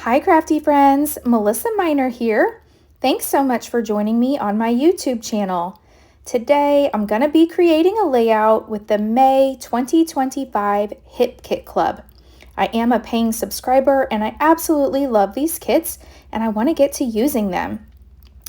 Hi crafty friends, Melissa Minor here. Thanks so much for joining me on my YouTube channel. Today I'm going to be creating a layout with the May 2025 Hip Kit Club. I am a paying subscriber and I absolutely love these kits and I want to get to using them.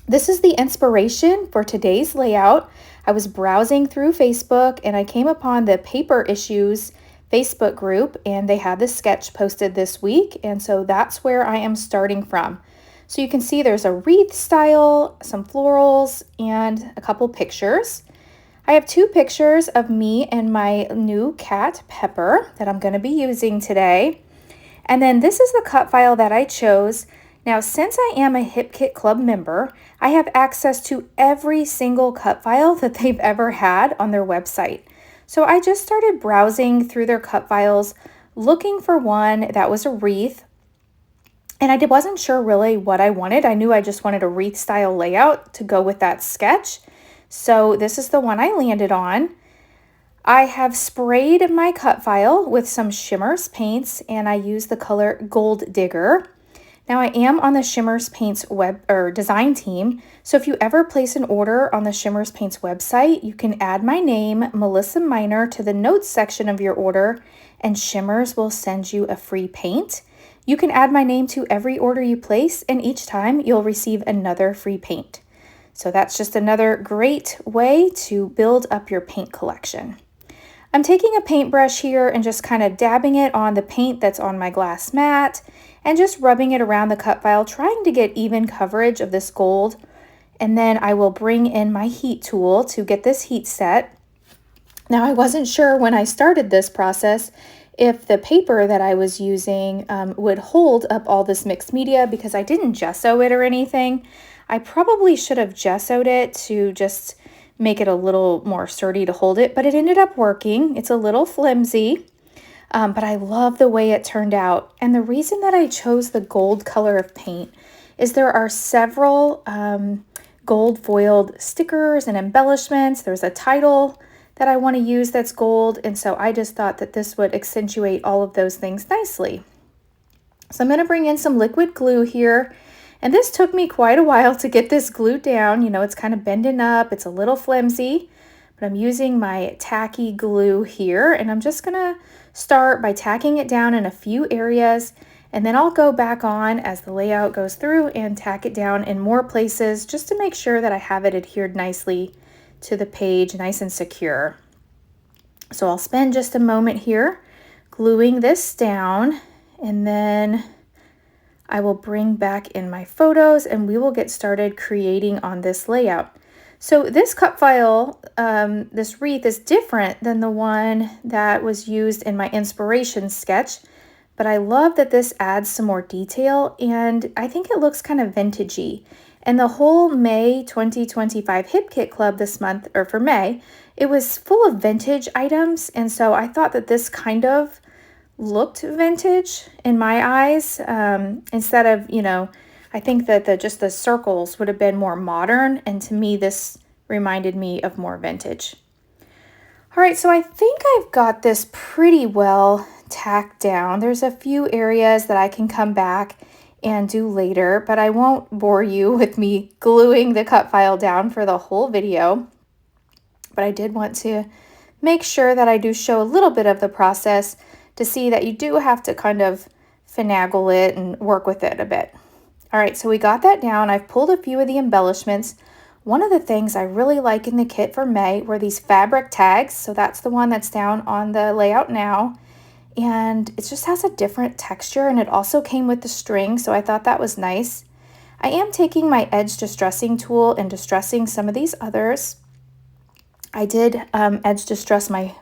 This is the inspiration for today's layout. I was browsing through Facebook and I came upon the Paper Issues Facebook group and they had this sketch posted this week, and so that's where I am starting from. So you can see there's a wreath style, some florals, and a couple pictures. I have two pictures of me and my new cat Pepper that I'm going to be using today. And then this is the cut file that I chose. Now, since I am a Hip Kit Club member, I have access to every single cut file that they've ever had on their website. So I just started browsing through their cut files, looking for one that was a wreath. And I wasn't sure really what I wanted. I knew I just wanted a wreath style layout to go with that sketch. So this is the one I landed on. I have sprayed my cut file with some Shimmerz Paints and I use the color Gold Digger. Now I am on the Shimmerz Paints web or design team, so if you ever place an order on the Shimmerz Paints website, you can add my name, Melissa Minor, to the notes section of your order, and Shimmerz will send you a free paint. You can add my name to every order you place, and each time you'll receive another free paint. So that's just another great way to build up your paint collection. I'm taking a paintbrush here and just kind of dabbing it on the paint that's on my glass mat and just rubbing it around the cut file, trying to get even coverage of this gold. And then I will bring in my heat tool to get this heat set. Now, I wasn't sure when I started this process if the paper that I was using would hold up all this mixed media because I didn't gesso it or anything. I probably should have gessoed it to just make it a little more sturdy to hold it, but it ended up working. It's a little flimsy, but I love the way it turned out. And the reason that I chose the gold color of paint is there are several gold foiled stickers and embellishments. There's a title that I want to use that's gold, and so I just thought that this would accentuate all of those things nicely. So I'm going to bring in some liquid glue here. And this took me quite a while to get this glued down. You know, it's kind of bending up. It's a little flimsy, but I'm using my tacky glue here. And I'm just going to start by tacking it down in a few areas. And then I'll go back on as the layout goes through and tack it down in more places just to make sure that I have it adhered nicely to the page, nice and secure. So I'll spend just a moment here gluing this down, and then I will bring back in my photos and we will get started creating on this layout. So this cut file, this wreath is different than the one that was used in my inspiration sketch, but I love that this adds some more detail and I think it looks kind of vintagey. And the whole May 2025 Hip Kit Club this month, or for May, it was full of vintage items, and so I thought that this kind of looked vintage in my eyes instead of, you know, I think that just the circles would have been more modern, and to me this reminded me of more vintage. All right, so I think I've got this pretty well tacked down. There's a few areas that I can come back and do later, but I won't bore you with me gluing the cut file down for the whole video. But I did want to make sure that I do show a little bit of the process to see that you do have to kind of finagle it and work with it a bit. All right, so we got that down. I've pulled a few of the embellishments. One of the things I really like in the kit for May were these fabric tags. So that's the one that's down on the layout now. And it just has a different texture, and it also came with the string, so I thought that was nice. I am taking my edge distressing tool and distressing some of these others. I did edge distress my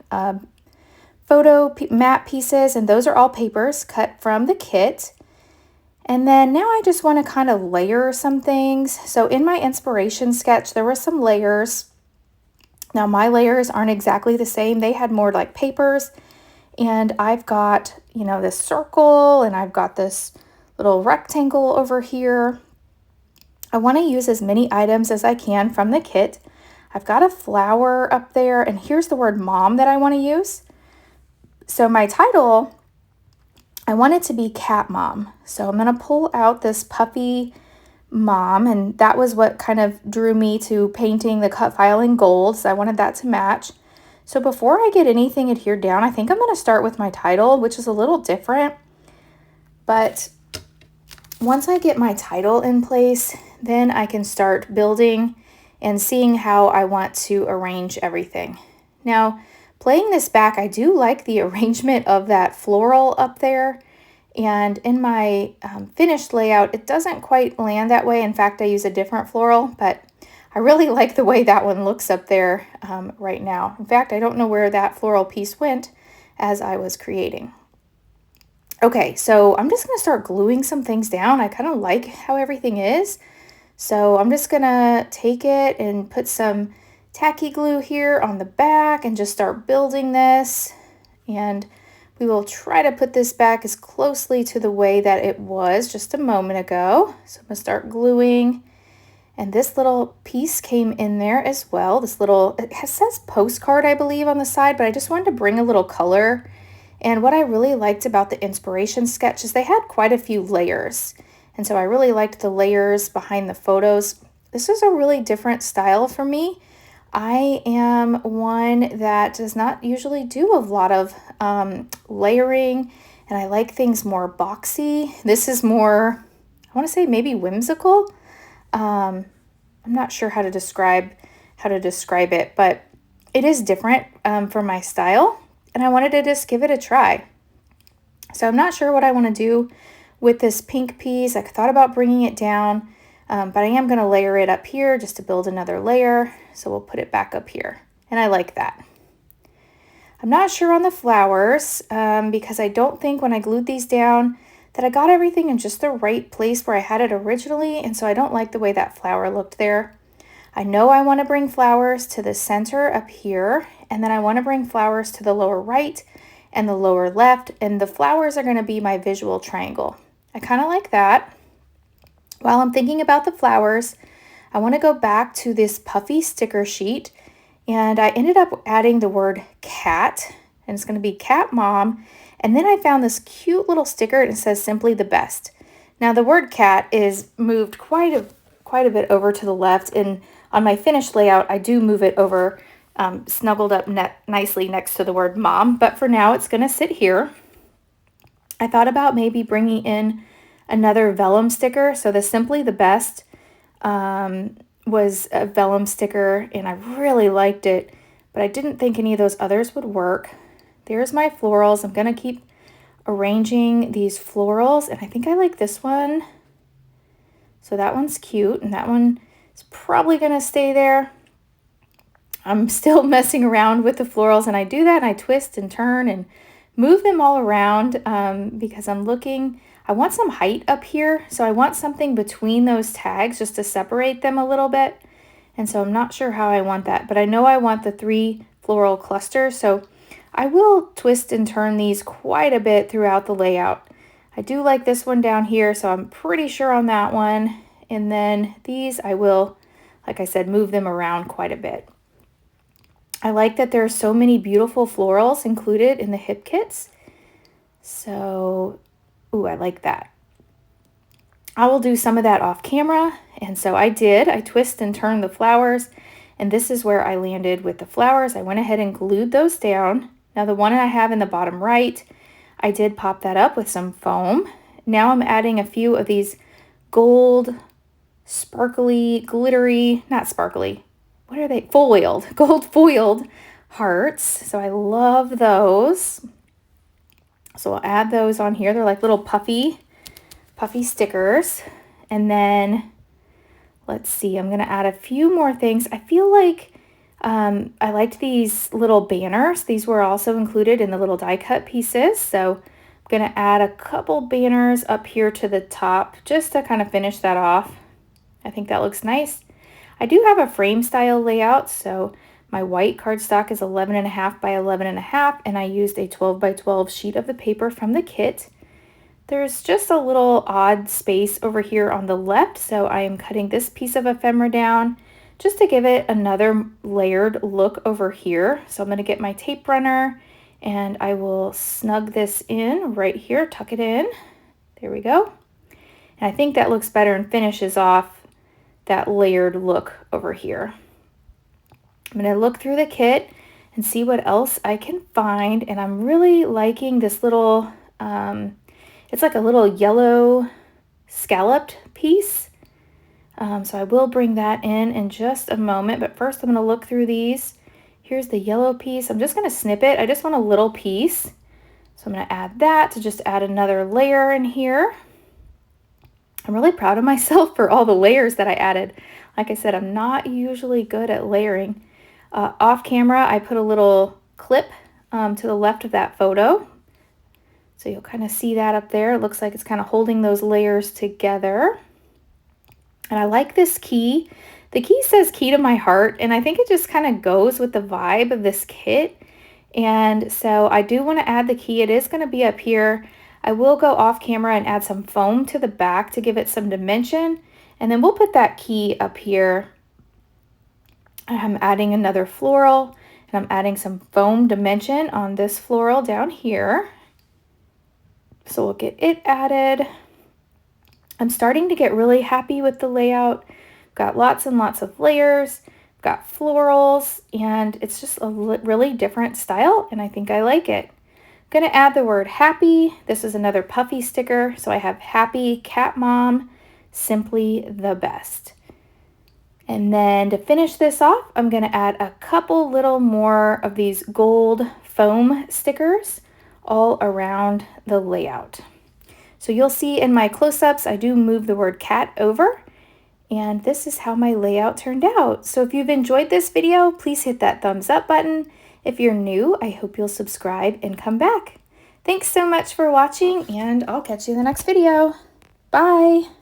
photo mat pieces, and those are all papers cut from the kit. And then now I just want to kind of layer some things. So in my inspiration sketch, there were some layers. Now my layers aren't exactly the same. They had more like papers, and I've got, you know, this circle, and I've got this little rectangle over here. I want to use as many items as I can from the kit. I've got a flower up there, and here's the word mom that I want to use. So my title I want it to be cat mom. So I'm going to pull out this puppy mom, and that was what kind of drew me to painting the cut file in gold. So I wanted that to match. So before I get anything adhered down, I think I'm going to start with my title, which is a little different. But once I get my title in place, then I can start building and seeing how I want to arrange everything. Now, playing this back, I do like the arrangement of that floral up there. And in my finished layout, it doesn't quite land that way. In fact, I use a different floral, but I really like the way that one looks up there right now. In fact, I don't know where that floral piece went as I was creating. Okay, so I'm just going to start gluing some things down. I kind of like how everything is. So I'm just going to take it and put some tacky glue here on the back and just start building this. And we will try to put this back as closely to the way that it was just a moment ago. So I'm going to start gluing. And this little piece came in there as well. This little, it says postcard, I believe, on the side, but I just wanted to bring a little color. And what I really liked about the inspiration sketch is they had quite a few layers. And so I really liked the layers behind the photos. This is a really different style for me. I am one that does not usually do a lot of layering, and I like things more boxy. This is more, I want to say maybe whimsical. I'm not sure how to describe it, but it is different for my style, and I wanted to just give it a try. So I'm not sure what I want to do with this pink piece. I thought about bringing it down, but I am going to layer it up here just to build another layer. So we'll put it back up here, and I like that. I'm not sure on the flowers because I don't think when I glued these down that I got everything in just the right place where I had it originally, and so I don't like the way that flower looked there. I know I want to bring flowers to the center up here, and then I want to bring flowers to the lower right and the lower left, and the flowers are going to be my visual triangle. I kind of like that. While I'm thinking about the flowers, I want to go back to this puffy sticker sheet, and I ended up adding the word cat, and it's going to be cat mom. And then I found this cute little sticker, and it says simply the best. Now the word cat is moved quite a bit over to the left, and on my finished layout, I do move it over, snuggled up nicely next to the word mom, but for now it's going to sit here. I thought about maybe bringing in another vellum sticker. So the simply the best was a vellum sticker, and I really liked it, but I didn't think any of those others would work. There's my florals. I'm going to keep arranging these florals, and I think I like this one. So that one's cute, and that one is probably going to stay there. I'm still messing around with the florals, and I do that, and I twist and turn and move them all around because I want some height up here, so I want something between those tags just to separate them a little bit. And so I'm not sure how I want that, but I know I want the 3 floral clusters, so I will twist and turn these quite a bit throughout the layout. I do like this one down here, so I'm pretty sure on that one. And then these I will, like I said, move them around quite a bit. I like that there are so many beautiful florals included in the hip kits. So, ooh, I like that. I will do some of that off camera, and so I did. I twist and turn the flowers, and this is where I landed with the flowers. I went ahead and glued those down. Now the one I have in the bottom right, I did pop that up with some foam. Now I'm adding a few of these gold, sparkly, glittery, not sparkly, what are they? Foiled, gold foiled hearts. So I love those. So I'll add those on here. They're like little puffy stickers. And then let's see, I'm going to add a few more things. I feel like I liked these little banners. These were also included in the little die cut pieces. So I'm going to add a couple banners up here to the top just to kind of finish that off. I think that looks nice. I do have a frame style layout. So my white cardstock is 11.5 by 11.5, and I used a 12 by 12 sheet of the paper from the kit. There's just a little odd space over here on the left, so I am cutting this piece of ephemera down just to give it another layered look over here. So I'm going to get my tape runner And I will snug this in right here, tuck it in. There we go. And I think that looks better and finishes off that layered look over here. I'm going to look through the kit and see what else I can find. And I'm really liking this little, it's like a little yellow scalloped piece. So I will bring that in just a moment. But first I'm going to look through these. Here's the yellow piece. I'm just going to snip it. I just want a little piece. So I'm going to add that to just add another layer in here. I'm really proud of myself for all the layers that I added. Like I said, I'm not usually good at layering. Off camera, I put a little clip to the left of that photo. So you'll kind of see that up there. It looks like it's kind of holding those layers together. And I like this key. The key says "Key to My Heart," and I think it just kind of goes with the vibe of this kit. And so I do want to add the key. It is going to be up here. I will go off camera and add some foam to the back to give it some dimension. And then we'll put that key up here. I'm adding another floral, and I'm adding some foam dimension on this floral down here. So we'll get it added. I'm starting to get really happy with the layout. Got lots and lots of layers, got florals, and it's just a really different style, and I think I like it. I'm gonna add the word happy. This is another puffy sticker, so I have happy cat mom, simply the best. And then to finish this off, I'm gonna add a couple little more of these gold foam stickers all around the layout. So you'll see in my close-ups, I do move the word cat over. And this is how my layout turned out. So if you've enjoyed this video, please hit that thumbs up button. If you're new, I hope you'll subscribe and come back. Thanks so much for watching, and I'll catch you in the next video. Bye.